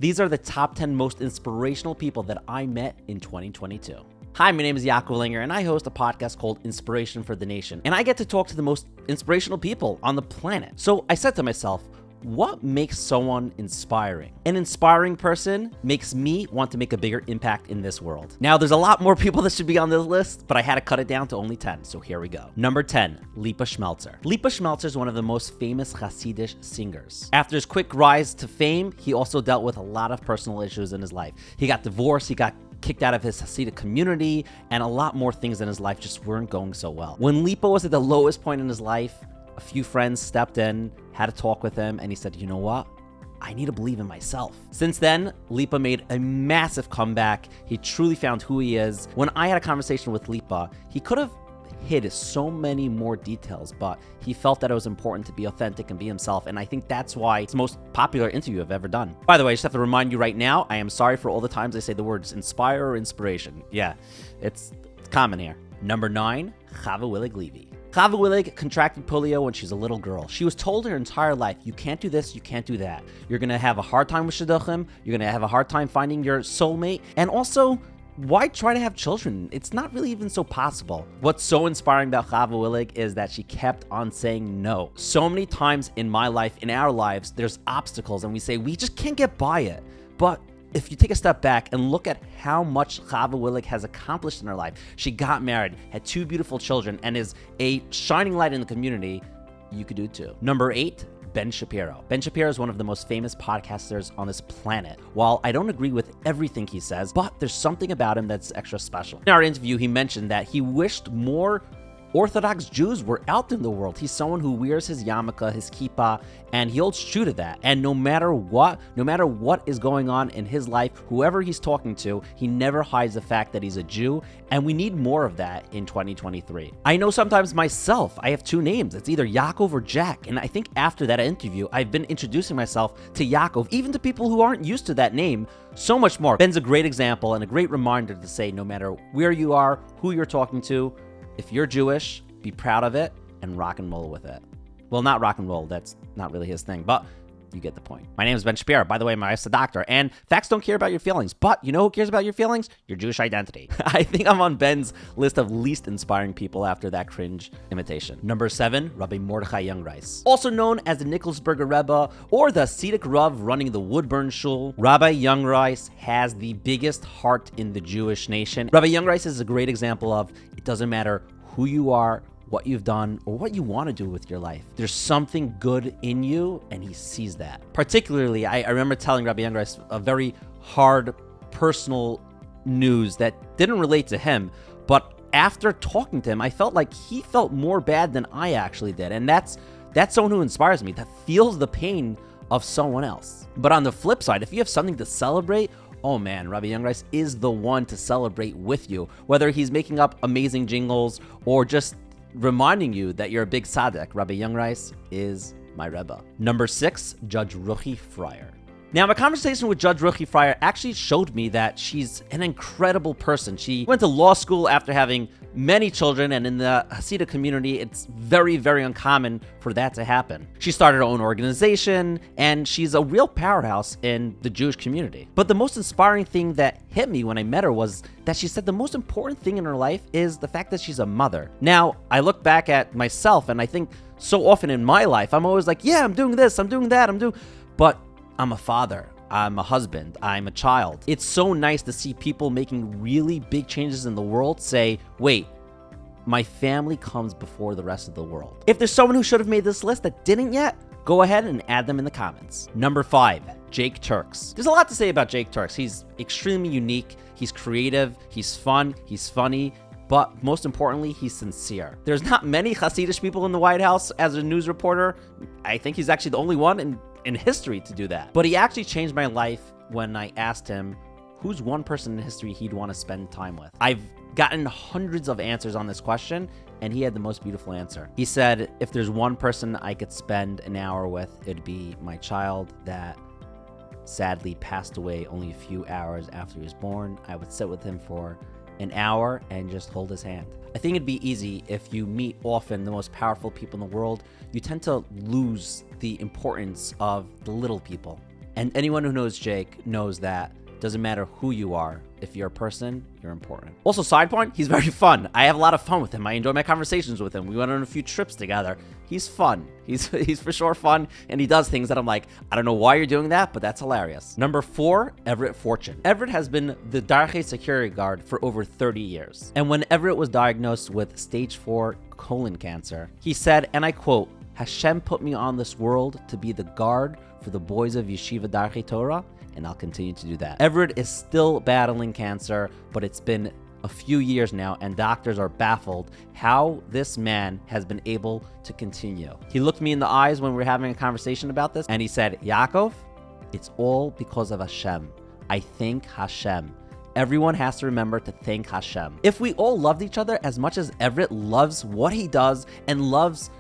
These are the top 10 most inspirational people that I met in 2022. Hi, my name is Yaakov Linger, and I host a podcast called Inspiration for the Nation, and I get to talk to the most inspirational people on the planet. So I said to myself, what makes someone inspiring? An inspiring person makes me want to make a bigger impact in this world. Now, there's a lot more people that should be on this list, but I had to cut it down to only 10, so here we go. Number 10, Lipa Shmeltzer. Lipa Shmeltzer is one of the most famous Hasidic singers. After his quick rise to fame, he also dealt with a lot of personal issues in his life. He got divorced, he got kicked out of his Hasidic community, and a lot more things in his life just weren't going so well. When Lipa was at the lowest point in his life, a few friends stepped in, had a talk with him, and he said, you know what? I need to believe in myself. Since then, Lipa made a massive comeback. He truly found who he is. When I had a conversation with Lipa, he could have hid so many more details, but he felt that it was important to be authentic and be himself, and I think that's why it's the most popular interview I've ever done. By the way, I just have to remind you right now, I am sorry for all the times I say the words inspire or inspiration. Yeah, it's common here. Number 9, Chava Willig-Levy. Chava Willig contracted polio when she's a little girl. She was told her entire life, you can't do this, you can't do that. You're gonna have a hard time with shidduchim, you're gonna have a hard time finding your soulmate, and also, why try to have children? It's not really even so possible. What's so inspiring about Chava Willig is that she kept on saying no. So many times in my life, in our lives, there's obstacles and we say, we just can't get by it. But if you take a step back and look at how much Chava Willig has accomplished in her life, she got married, had 2 beautiful children, and is a shining light in the community, you could do it too. Number 8, Ben Shapiro. Ben Shapiro is one of the most famous podcasters on this planet. While I don't agree with everything he says, but there's something about him that's extra special. In our interview, he mentioned that he wished more Orthodox Jews were out in the world. He's someone who wears his yarmulke, his kippah, and he holds true to that. And no matter what is going on in his life, whoever he's talking to, he never hides the fact that he's a Jew, and we need more of that in 2023. I know sometimes myself, I have 2 names. It's either Yaakov or Jack, and I think after that interview, I've been introducing myself to Yaakov, even to people who aren't used to that name, so much more. Ben's a great example and a great reminder to say no matter where you are, who you're talking to, if you're Jewish, be proud of it and rock and roll with it. Well, not rock and roll. That's not really his thing, but you get the point. My name is Ben Shapiro. By the way, my wife's a doctor, and facts don't care about your feelings, but you know who cares about your feelings? Your Jewish identity. I think I'm on Ben's list of least inspiring people after that cringe imitation. Number 7, Rabbi Mordechai Jungreis. Also known as the Nikolsburger Rebbe or the Hasidic Rav running the Woodburn Shul, Rabbi Jungreis has the biggest heart in the Jewish nation. Rabbi Jungreis is a great example of it doesn't matter who you are, what you've done, or what you want to do with your life. There's something good in you, and he sees that. Particularly, I remember telling Rabbi Jungreis a very hard personal news that didn't relate to him, but after talking to him, I felt like he felt more bad than I actually did, and that's someone who inspires me, that feels the pain of someone else. But on the flip side, if you have something to celebrate, oh man, Rabbi Jungreis is the one to celebrate with you, whether he's making up amazing jingles or just reminding you that you're a big tzaddik. Rabbi Jungreis is my Rebbe. Number 6, Judge Ruchie Freier. Now, my conversation with Judge Ruchie Freier actually showed me that she's an incredible person. She went to law school after having many children, and in the Hasidic community, it's very, very uncommon for that to happen. She started her own organization, and she's a real powerhouse in the Jewish community. But the most inspiring thing that hit me when I met her was that she said the most important thing in her life is the fact that she's a mother. Now, I look back at myself, and I think so often in my life, I'm always like, yeah, I'm doing this, I'm doing that, but I'm a father, I'm a husband, I'm a child. It's so nice to see people making really big changes in the world say, wait, my family comes before the rest of the world. If there's someone who should have made this list that didn't yet, go ahead and add them in the comments. Number 5, Jake Turx. There's a lot to say about Jake Turx. He's extremely unique, he's creative, he's fun, he's funny, but most importantly, he's sincere. There's not many Hasidic people in the White House as a news reporter. I think he's actually the only one in history to do that. But he actually changed my life when I asked him who's one person in history he'd want to spend time with. I've gotten hundreds of answers on this question, and he had the most beautiful answer. He said, if there's one person I could spend an hour with, it'd be my child that sadly passed away only a few hours after he was born. I would sit with him for an hour and just hold his hand. I think it'd be easy if you meet often the most powerful people in the world. You tend to lose the importance of the little people. And anyone who knows Jake knows that doesn't matter who you are. If you're a person, you're important. Also, side point, he's very fun. I have a lot of fun with him. I enjoy my conversations with him. We went on a few trips together. He's fun. He's for sure fun, and he does things that I'm like, I don't know why you're doing that, but that's hilarious. Number 4, Everett Fortune. Everett has been the Darche security guard for over 30 years. And when Everett was diagnosed with stage 4 colon cancer, he said, and I quote, "Hashem put me on this world to be the guard for the boys of Yeshiva Darche Torah, and I'll continue to do that." Everett is still battling cancer, but it's been a few years now, and doctors are baffled how this man has been able to continue. He looked me in the eyes when we were having a conversation about this, and he said, "Yaakov, it's all because of Hashem. I thank Hashem. Everyone has to remember to thank Hashem." If we all loved each other as much as Everett loves what he does and loves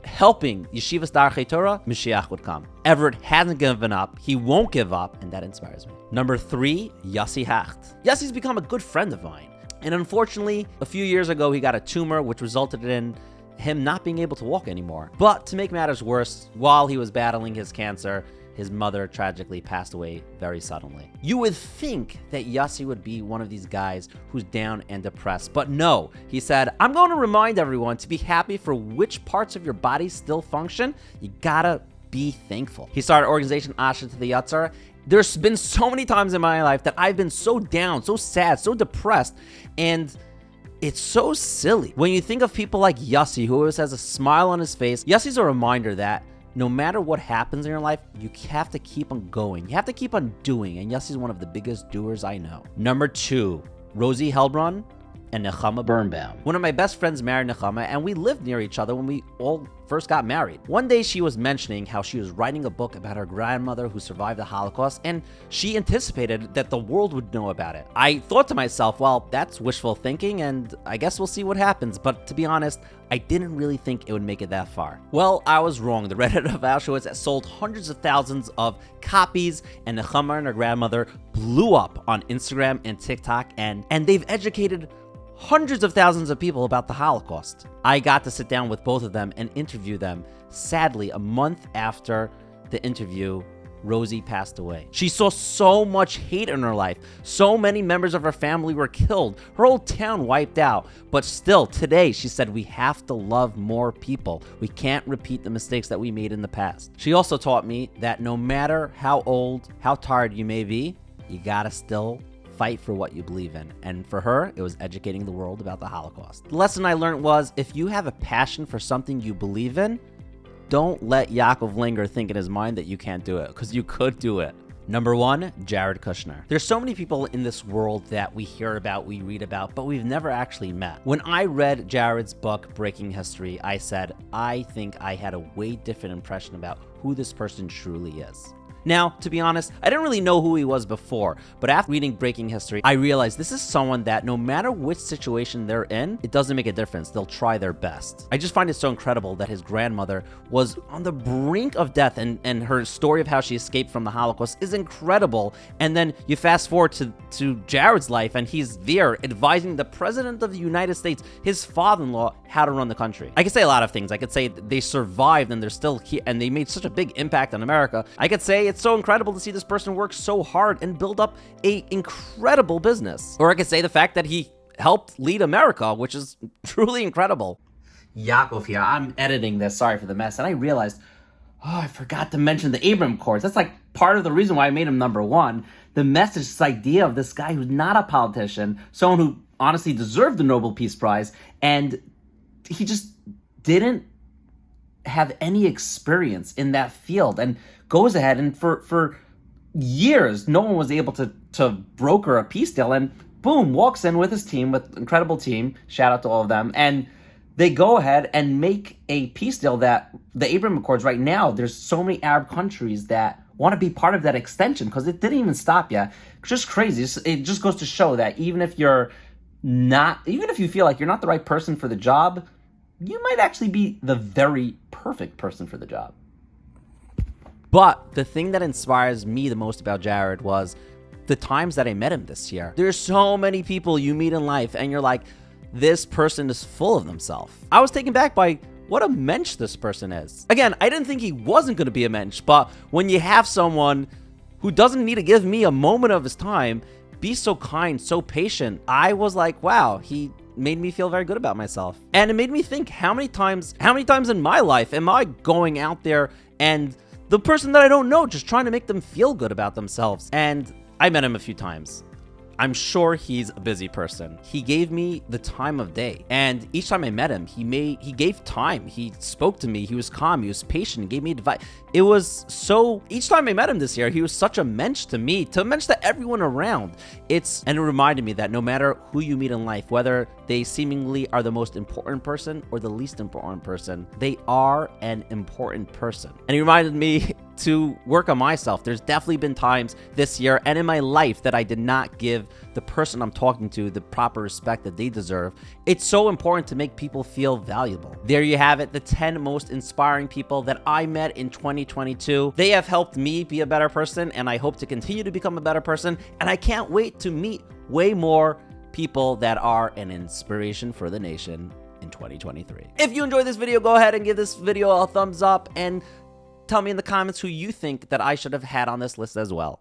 helping Yeshivas Darchei Torah, Mashiach would come. Everett hasn't given up. He won't give up, and that inspires me. Number 3, Yossi Hecht. Yossi's become a good friend of mine. And unfortunately, a few years ago, he got a tumor, which resulted in him not being able to walk anymore. But to make matters worse, while he was battling his cancer, his mother tragically passed away very suddenly. You would think that Yossi would be one of these guys who's down and depressed, but no. He said, "I'm going to remind everyone to be happy for which parts of your body still function. You gotta be thankful." He started organization Asher to the Yatzar. There's been so many times in my life that I've been so down, so sad, so depressed, and it's so silly. When you think of people like Yossi, who always has a smile on his face, Yossi's a reminder that no matter what happens in your life, you have to keep on going. You have to keep on doing, and Yossi's one of the biggest doers I know. Number 2, Rosie Helbron and Nechama Birnbaum. One of my best friends married Nechama, and we lived near each other when we all first got married. One day she was mentioning how she was writing a book about her grandmother who survived the Holocaust, and she anticipated that the world would know about it. I thought to myself, well, that's wishful thinking, and I guess we'll see what happens. But to be honest, I didn't really think it would make it that far. Well, I was wrong. The Reddit of Auschwitz sold hundreds of thousands of copies, and Nechama and her grandmother blew up on Instagram and TikTok, and they've educated hundreds of thousands of people about the Holocaust. I got to sit down with both of them and interview them. Sadly, a month after the interview, Rosie passed away. She saw so much hate in her life. So many members of her family were killed. Her whole town wiped out. But still, today, she said, we have to love more people. We can't repeat the mistakes that we made in the past. She also taught me that no matter how old, how tired you may be, you gotta still fight for what you believe in. And for her, it was educating the world about the Holocaust. The lesson I learned was, if you have a passion for something you believe in, don't let Yaakov Linger think in his mind that you can't do it, because you could do it. Number 1, Jared Kushner. There's so many people in this world that we hear about, we read about, but we've never actually met. When I read Jared's book, Breaking History, I said, I think I had a way different impression about who this person truly is. Now, to be honest, I didn't really know who he was before, but after reading Breaking History, I realized this is someone that no matter which situation they're in, it doesn't make a difference. They'll try their best. I just find it so incredible that his grandmother was on the brink of death, and her story of how she escaped from the Holocaust is incredible. And then you fast forward to Jared's life, and he's there advising the President of the United States, his father-in-law, how to run the country. I could say a lot of things. I could say they survived and they're still here, and they made such a big impact on America. I could say it's so incredible to see this person work so hard and build up a incredible business. Or I could say the fact that he helped lead America, which is truly incredible. Yaakov here. I'm editing this. Sorry for the mess. And I realized, I forgot to mention the Abraham Accords. That's like part of the reason why I made him number 1. The message, this idea of this guy who's not a politician, someone who honestly deserved the Nobel Peace Prize, and he just didn't have any experience in that field, and goes ahead and for years, no one was able to broker a peace deal, and boom, walks in with his team, with incredible team, shout out to all of them, and they go ahead and make a peace deal that the Abraham Accords right now, there's so many Arab countries that want to be part of that extension, because it didn't even stop yet. It's just crazy. It just goes to show that even if you feel like you're not the right person for the job, you might actually be the very perfect person for the job. But the thing that inspires me the most about Jared was the times that I met him this year. There's so many people you meet in life and you're like, this person is full of themselves. I was taken back by what a mensch this person is. Again, I didn't think he wasn't going to be a mensch, but when you have someone who doesn't need to give me a moment of his time, be so kind, so patient. I was like, wow, he made me feel very good about myself. And it made me think, how many times in my life am I going out there and the person that I don't know, just trying to make them feel good about themselves? And I met him a few times. I'm sure he's a busy person. He gave me the time of day. And each time I met him, he gave time. He spoke to me. He was calm. He was patient. He gave me advice. It was so, each time I met him this year, he was such a mensch to me, to a mensch to everyone around. And it reminded me that no matter who you meet in life, whether they seemingly are the most important person or the least important person, they are an important person. And he reminded me to work on myself. There's definitely been times this year and in my life that I did not give the person I'm talking to the proper respect that they deserve. It's so important to make people feel valuable. There you have it, the 10 most inspiring people that I met in 2022. They have helped me be a better person, and I hope to continue to become a better person, and I can't wait to meet way more people that are an inspiration for the nation in 2023. If you enjoyed this video, go ahead and give this video a thumbs up and tell me in the comments who you think that I should have had on this list as well.